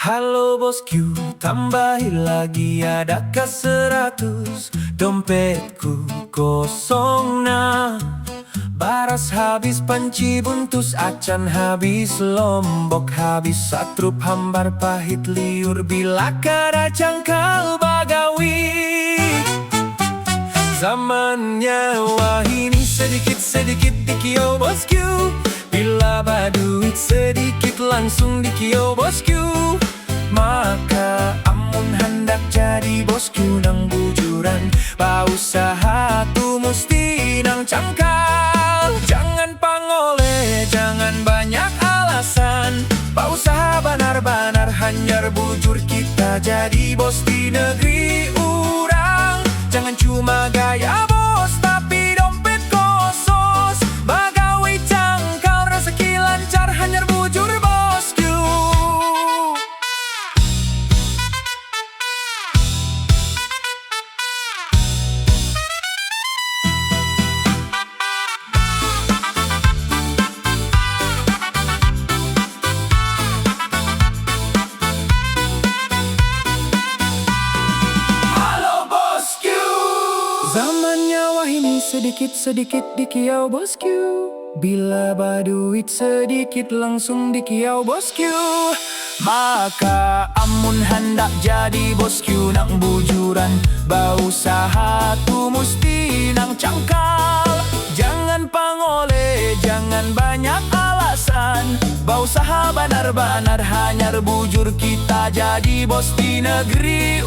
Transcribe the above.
Halo bosku, tambahin lagi adakah 100? Dompetku kosong nah. Baras habis panci buntus, acan habis lombok, habis satrup hambar pahit liur, bila kada cangkal bagawi. Zamannya wah ini sedikit-sedikit dikio bosku, bila baduit sedikit langsung dikio bosku. Maka amun hendak jadi bosku nang bujuran, usaha tu mesti nang cangkal. Jangan pangoleh, jangan banyak alasan, usaha banar-banar hanyar bujur kita jadi bos di negeri urang. Jangan cuma gaya bos tapi dompet kosos, bagawi cangkal rezeki lancar hanyar bujur bosku. Zamannya wah ini sedikit-sedikit dikiau bosku, bila baduit sedikit langsung dikiau bosku. Maka amun hendak jadi bosku nang bujuran, usaha tu mesti nang cangkal. Jangan pangoleh, jangan banyak alasan, usaha banar-banar hanyar bujur kita jadi bos di negeri